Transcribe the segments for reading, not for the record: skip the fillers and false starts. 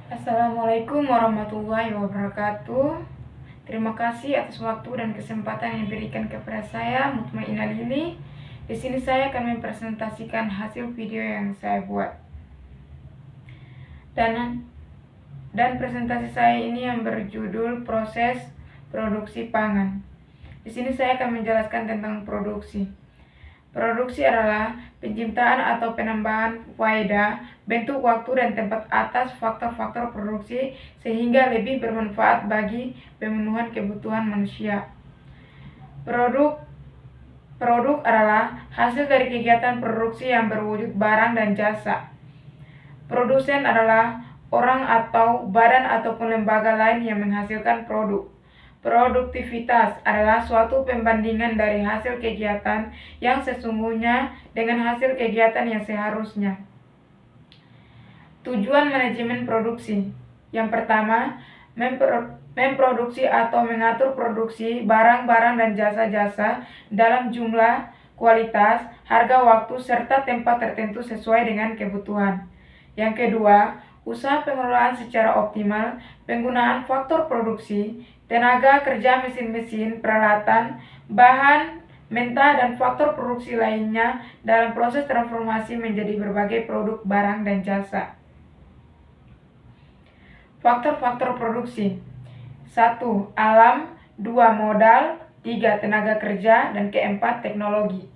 Assalamualaikum warahmatullahi wabarakatuh. Terima kasih atas waktu dan kesempatan yang diberikan kepada saya, Mutmainah Lili. Di sini saya akan mempresentasikan hasil video yang saya buat. Dan presentasi saya ini yang berjudul proses produksi pangan. Di sini saya akan menjelaskan tentang produksi. Produksi adalah penciptaan atau penambahan faedah, bentuk, waktu, dan tempat atas faktor-faktor produksi sehingga lebih bermanfaat bagi pemenuhan kebutuhan manusia. Produk adalah hasil dari kegiatan produksi yang berwujud barang dan jasa. Produsen adalah orang atau badan ataupun lembaga lain yang menghasilkan produk. Produktivitas adalah suatu pembandingan dari hasil kegiatan yang sesungguhnya dengan hasil kegiatan yang seharusnya. Tujuan manajemen produksi. Yang pertama, memproduksi atau mengatur produksi barang-barang dan jasa-jasa dalam jumlah, kualitas, harga, waktu, serta tempat tertentu sesuai dengan kebutuhan. Yang kedua, usaha pengelolaan secara optimal, penggunaan faktor produksi, tenaga kerja, mesin-mesin, peralatan, bahan mentah, dan faktor produksi lainnya dalam proses transformasi menjadi berbagai produk barang dan jasa. Faktor-faktor produksi. 1. Alam. 2. Modal. 3. Tenaga kerja. Dan keempat, teknologi.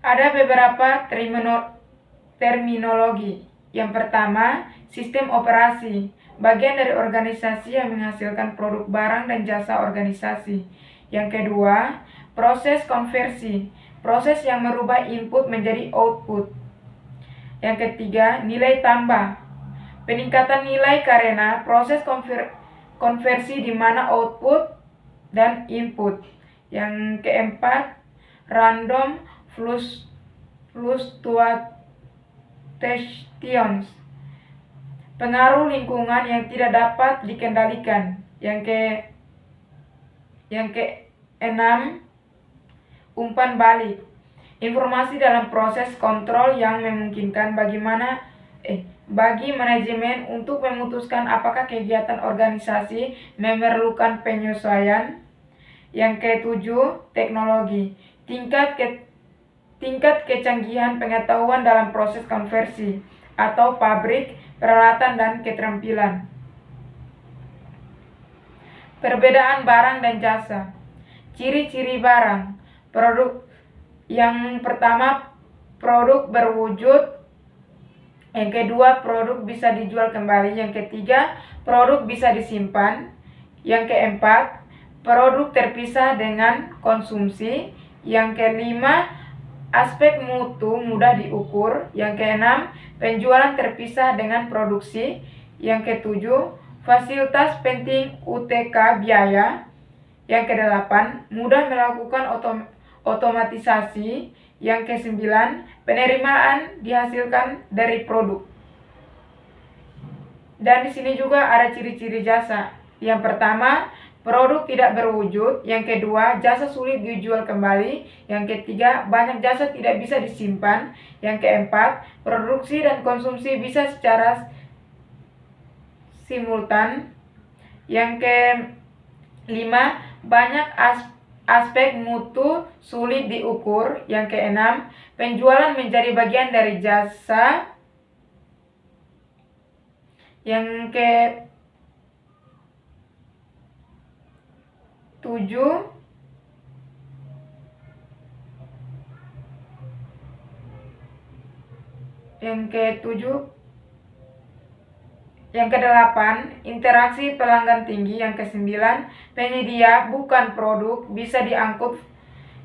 Ada beberapa terminologi. Yang pertama, sistem operasi, bagian dari organisasi yang menghasilkan produk barang dan jasa organisasi. Yang kedua, proses konversi, proses yang merubah input menjadi output. Yang ketiga, nilai tambah, peningkatan nilai karena proses konversi di mana output dan input. Yang keempat, random fluctuations, pengaruh lingkungan yang tidak dapat dikendalikan. Yang keenam, umpan balik, informasi dalam proses kontrol yang memungkinkan bagi manajemen untuk memutuskan apakah kegiatan organisasi memerlukan penyesuaian. Yang ketujuh, teknologi, tingkat kecanggihan pengetahuan dalam proses konversi atau pabrik, peralatan, dan keterampilan. Perbedaan barang dan jasa. Ciri-ciri barang. Produk. Yang pertama, produk berwujud. Yang kedua, produk bisa dijual kembali. Yang ketiga, produk bisa disimpan. Yang keempat, produk terpisah dengan konsumsi. Yang kelima, aspek mutu mudah diukur. Yang keenam, penjualan terpisah dengan produksi. Yang ketujuh, fasilitas penting UTK biaya. Yang kedelapan, mudah melakukan otomatisasi. Yang kesembilan, penerimaan dihasilkan dari produk. Dan di sini juga ada ciri-ciri jasa. Yang pertama, produk tidak berwujud. Yang kedua, jasa sulit dijual kembali. Yang ketiga, banyak jasa tidak bisa disimpan. Yang keempat, produksi dan konsumsi bisa secara simultan. Yang kelima, banyak aspek mutu sulit diukur. Yang keenam, penjualan menjadi bagian dari jasa. Yang ketujuh, yang kedelapan, interaksi pelanggan tinggi. Yang kesembilan, penyedia bukan produk bisa diangkut.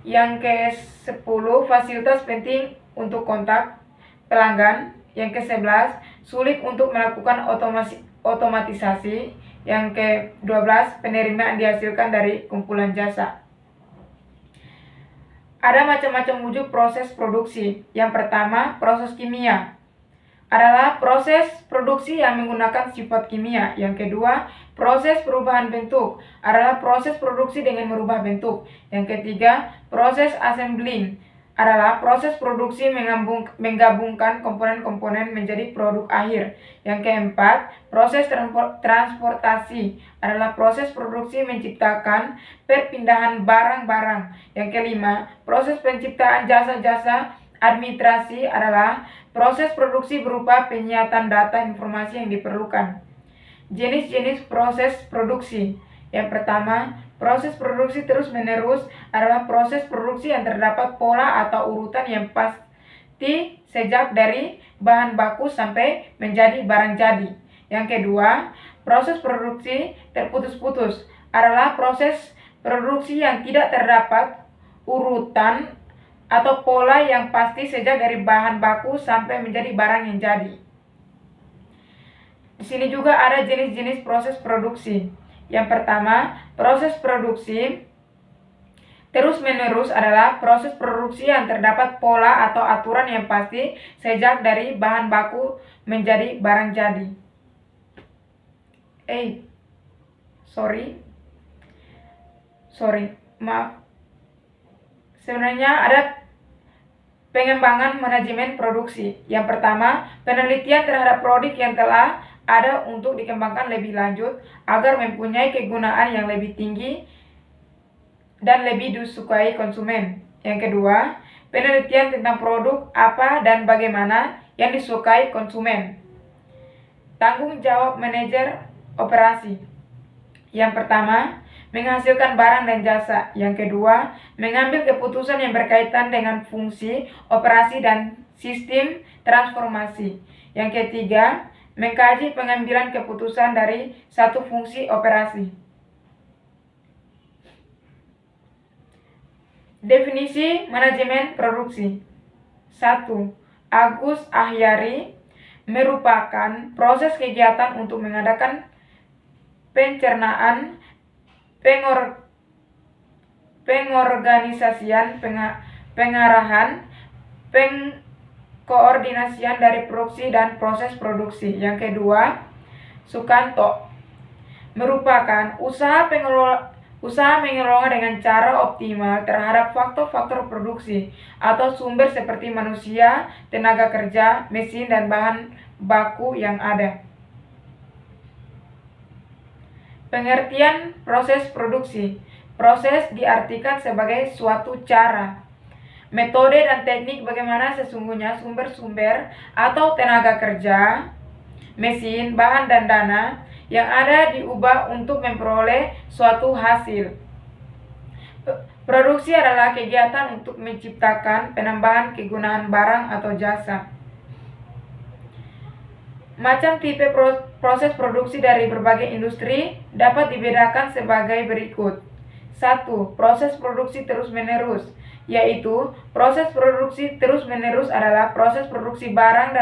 Yang ke-10, fasilitas penting untuk kontak pelanggan. Yang ke-11, sulit untuk melakukan otomatisasi. Yang ke-12, penerimaan dihasilkan dari kumpulan jasa. Ada macam-macam wujud proses produksi. Yang pertama, proses kimia adalah proses produksi yang menggunakan sifat kimia. Yang kedua, proses perubahan bentuk adalah proses produksi dengan merubah bentuk. Yang ketiga, proses assembling adalah proses produksi menggabungkan komponen-komponen menjadi produk akhir. Yang keempat, proses transportasi adalah proses produksi menciptakan perpindahan barang-barang. Yang kelima, proses penciptaan jasa-jasa administrasi adalah proses produksi berupa penyiapan data informasi yang diperlukan. Jenis-jenis proses produksi. Yang pertama, proses produksi terus-menerus adalah proses produksi yang terdapat pola atau urutan yang pasti sejak dari bahan baku sampai menjadi barang jadi. Yang kedua, proses produksi terputus-putus adalah proses produksi yang tidak terdapat urutan atau pola yang pasti sejak dari bahan baku sampai menjadi barang yang jadi. Di sini juga ada jenis-jenis proses produksi. Yang pertama, proses produksi terus-menerus adalah proses produksi yang terdapat pola atau aturan yang pasti sejak dari bahan baku menjadi barang jadi. Maaf. Sebenarnya ada pengembangan manajemen produksi. Yang pertama, penelitian terhadap produk yang telah ada untuk dikembangkan lebih lanjut agar mempunyai kegunaan yang lebih tinggi dan lebih disukai konsumen. Yang kedua, penelitian tentang produk apa dan bagaimana yang disukai konsumen. Tanggung jawab manajer operasi. Yang pertama, menghasilkan barang dan jasa. Yang kedua, mengambil keputusan yang berkaitan dengan fungsi, operasi, dan sistem transformasi. Yang ketiga, mengkaji pengambilan keputusan dari satu fungsi operasi. Definisi manajemen produksi. 1. Agus Ahyari merupakan proses kegiatan untuk mengadakan pencernaan, pengorganisasian, pengarahan, koordinasian dari produksi dan proses produksi. Yang kedua, Sukanto merupakan usaha mengelola dengan cara optimal terhadap faktor-faktor produksi atau sumber seperti manusia, tenaga kerja, mesin, dan bahan baku yang ada. Pengertian proses produksi. Proses diartikan sebagai suatu cara, metode dan teknik bagaimana sesungguhnya sumber-sumber atau tenaga kerja, mesin, bahan, dan dana yang ada diubah untuk memperoleh suatu hasil. Produksi adalah kegiatan untuk menciptakan penambahan kegunaan barang atau jasa. Macam tipe proses produksi dari berbagai industri dapat dibedakan sebagai berikut. 1. Proses produksi terus-menerus, yaitu proses produksi terus-menerus adalah proses produksi barang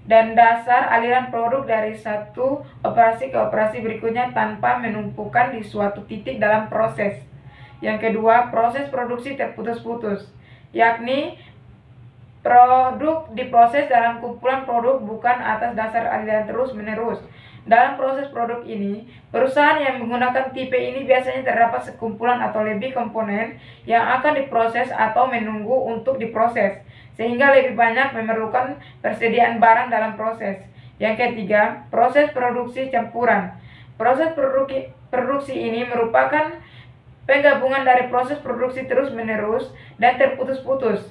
dan dasar aliran produk dari satu operasi ke operasi berikutnya tanpa menumpukan di suatu titik dalam proses. Yang kedua, proses produksi terputus-putus, yakni produk diproses dalam kumpulan produk bukan atas dasar aliran terus-menerus. Dalam proses produk ini, perusahaan yang menggunakan tipe ini biasanya terdapat sekumpulan atau lebih komponen yang akan diproses atau menunggu untuk diproses, sehingga lebih banyak memerlukan persediaan barang dalam proses. Yang ketiga, proses produksi campuran. Proses produksi ini merupakan penggabungan dari proses produksi terus-menerus dan terputus-putus.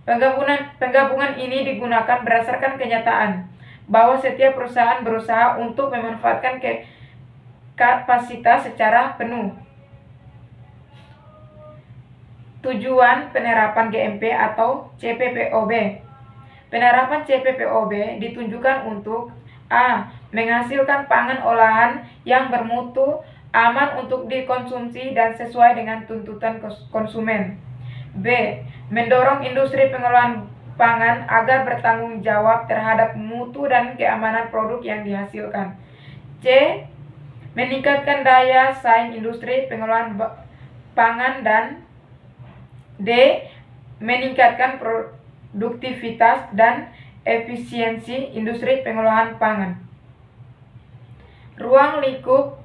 Penggabungan ini digunakan berdasarkan kenyataan bahwa setiap perusahaan berusaha untuk memanfaatkan kapasitas secara penuh. Tujuan penerapan GMP atau CPPOB. Penerapan CPPOB ditunjukkan untuk A. Menghasilkan pangan olahan yang bermutu, aman untuk dikonsumsi dan sesuai dengan tuntutan konsumen. B. Mendorong industri pengolahan pangan agar bertanggung jawab terhadap mutu dan keamanan produk yang dihasilkan. C. Meningkatkan daya saing industri pengolahan pangan, dan D. Meningkatkan produktivitas dan efisiensi industri pengolahan pangan. Ruang lingkup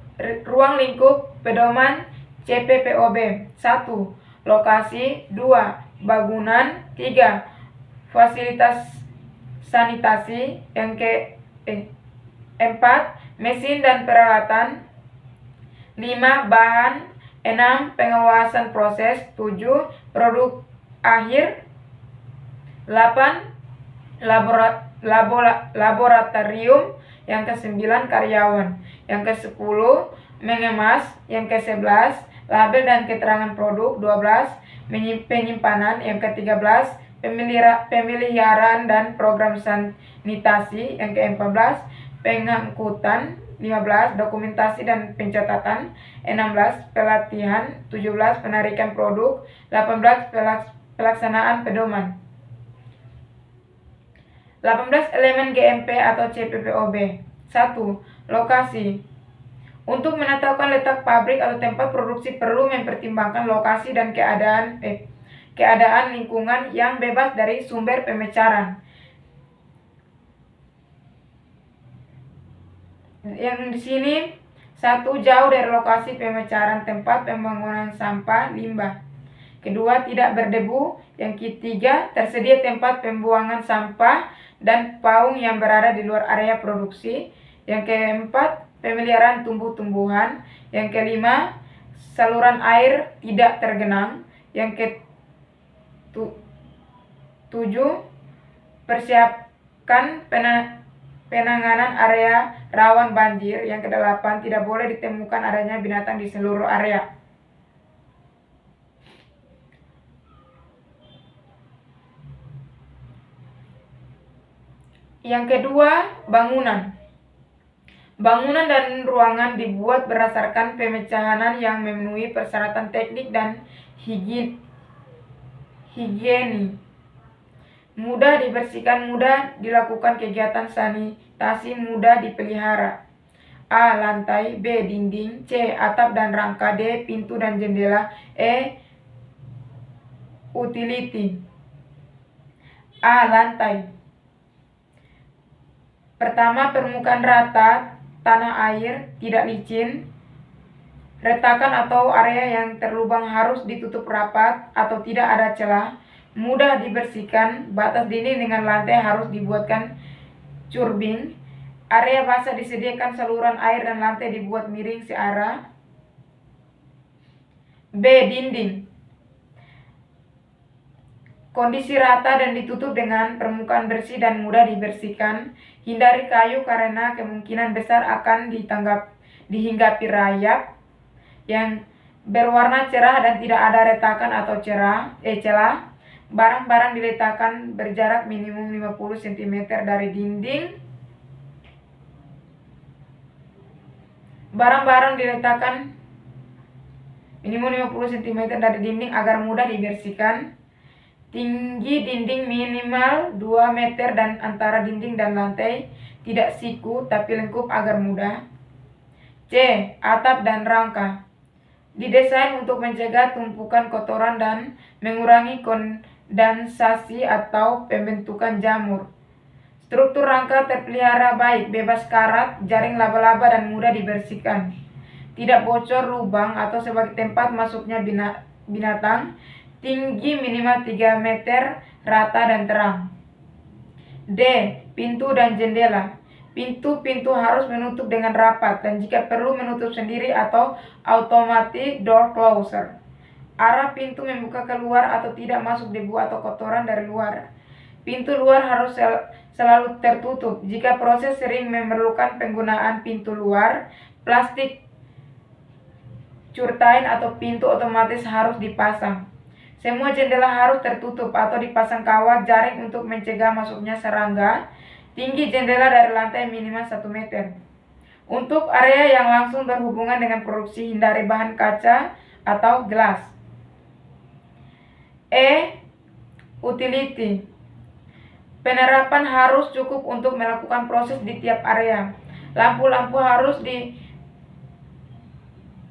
pedoman CPPOB. 1. Lokasi. 2. bangunan. 3. Fasilitas sanitasi. Yang keempat, mesin dan peralatan. 5. Bahan. 6. Pengawasan proses. 7. Produk akhir. 8. Laboratorium. Yang ke-9, karyawan. Yang ke-10, mengemas. Yang ke-11, label dan keterangan produk. 12, penyimpanan. Yang ke-13, pemeliharaan dan program sanitasi. Yang ke-14, pengangkutan. 15, dokumentasi dan pencatatan. 16, pelatihan. 17, penarikan produk. 18, pelaksanaan pedoman. 18 elemen GMP atau CPPOB. 1. Lokasi. Untuk menetapkan letak pabrik atau tempat produksi perlu mempertimbangkan lokasi dan keadaan lingkungan yang bebas dari sumber pemecaran. Yang di sini 1. Jauh dari lokasi pemecaran tempat pembangunan sampah limbah. Kedua, tidak berdebu. Yang ketiga, tersedia tempat pembuangan sampah dan paung yang berada di luar area produksi. Yang keempat, pemeliharaan tumbuh-tumbuhan. Yang kelima, saluran air tidak tergenang. Yang ketujuh, persiapkan penanganan area rawan banjir. Yang kedelapan, tidak boleh ditemukan adanya binatang di seluruh area. Yang kedua, bangunan. Bangunan dan ruangan dibuat berdasarkan pemecahan yang memenuhi persyaratan teknik dan higieni. Mudah dibersihkan, mudah dilakukan kegiatan sanitasi, mudah dipelihara. A. Lantai. B. Dinding. C. Atap dan rangka. D. Pintu dan jendela. E. Utility. A. Lantai. Pertama, permukaan rata, tanah air, tidak licin. Retakan atau area yang terlubang harus ditutup rapat atau tidak ada celah. Mudah dibersihkan. Batas dinding dengan lantai harus dibuatkan curbing. Area basah disediakan saluran air dan lantai dibuat miring searah. B. Dinding. Kondisi rata dan ditutup dengan permukaan bersih dan mudah dibersihkan. Hindari kayu karena kemungkinan besar akan dihinggapi rayap yang berwarna cerah dan tidak ada retakan atau celah. Barang-barang diletakkan berjarak minimum 50 cm dari dinding. Barang-barang diletakkan minimum 50 cm dari dinding agar mudah dibersihkan. Tinggi dinding minimal 2 meter dan antara dinding dan lantai tidak siku tapi lengkung agar mudah. C. Atap dan rangka. Didesain untuk mencegah tumpukan kotoran dan mengurangi kondensasi atau pembentukan jamur. Struktur rangka terpelihara baik, bebas karat, jaring laba-laba dan mudah dibersihkan. Tidak bocor lubang atau sebagai tempat masuknya binatang. Tinggi minimal 3 meter, rata dan terang. D. Pintu dan jendela. Pintu harus menutup dengan rapat dan jika perlu menutup sendiri atau automatic door closer. Arah pintu membuka keluar atau tidak masuk debu atau kotoran dari luar. Pintu luar harus selalu tertutup. Jika proses sering memerlukan penggunaan pintu luar, plastik curtain atau pintu otomatis harus dipasang. Semua jendela harus tertutup atau dipasang kawat jaring untuk mencegah masuknya serangga. Tinggi jendela dari lantai minimal 1 meter. Untuk area yang langsung berhubungan dengan produksi, hindari bahan kaca atau gelas. E. Utility. Penerapan harus cukup untuk melakukan proses di tiap area. Lampu-lampu harus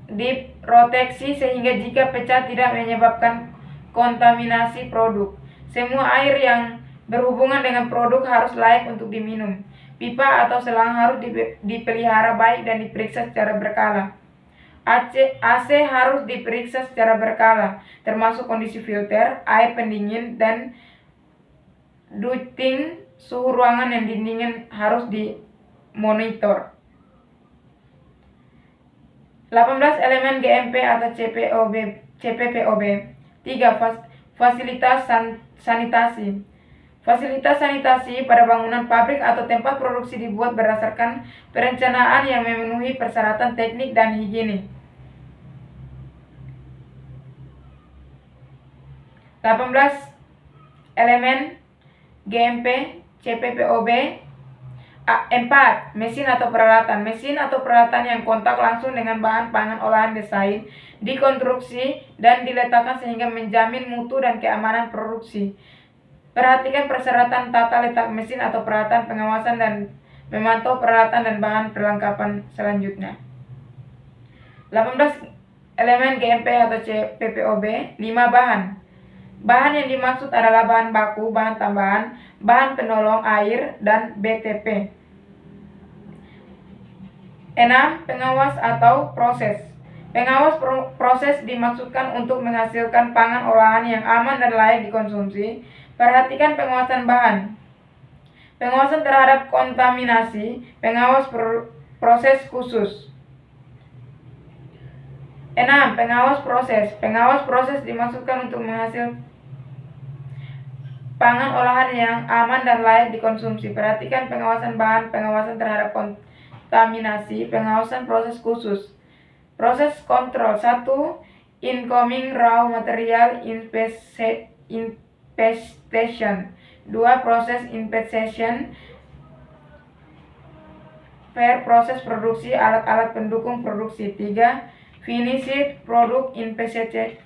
diproteksi sehingga jika pecah tidak menyebabkan kontaminasi produk. Semua air yang berhubungan dengan produk harus layak untuk diminum. Pipa atau selang harus dipelihara baik dan diperiksa secara berkala. AC harus diperiksa secara berkala, termasuk kondisi filter, air pendingin, dan ducting. Suhu ruangan yang dingin harus dimonitor. 18. Elemen GMP atau CPPOB. 3. Fasilitas sanitasi. Fasilitas sanitasi pada bangunan pabrik atau tempat produksi dibuat berdasarkan perencanaan yang memenuhi persyaratan teknik dan higienis. 18. Elemen GMP, CPPOB. 4. Mesin atau peralatan. Mesin atau peralatan yang kontak langsung dengan bahan pangan olahan desain, dikonstruksi, dan diletakkan sehingga menjamin mutu dan keamanan produksi. Perhatikan persyaratan tata letak mesin atau peralatan, pengawasan dan memantau peralatan dan bahan perlengkapan selanjutnya. 18. Elemen GMP atau CPPOB. 5. Bahan. Bahan yang dimaksud adalah bahan baku, bahan tambahan, bahan penolong air, dan BTP. 6. Pengawas atau proses. Pengawas proses dimaksudkan untuk menghasilkan pangan olahan yang aman dan layak dikonsumsi. Perhatikan pengawasan bahan. Pengawasan terhadap kontaminasi, pengawas proses khusus. 6. Pengawas proses. Pengawas proses dimaksudkan untuk menghasilkan pangan olahan yang aman dan layak dikonsumsi. Perhatikan pengawasan bahan, pengawasan terhadap kontaminasi, pengawasan proses khusus. Proses kontrol. 1. Incoming raw material inspection. 2. Proses inspection. Proses produksi, alat-alat pendukung produksi. 3. Finished product inspection.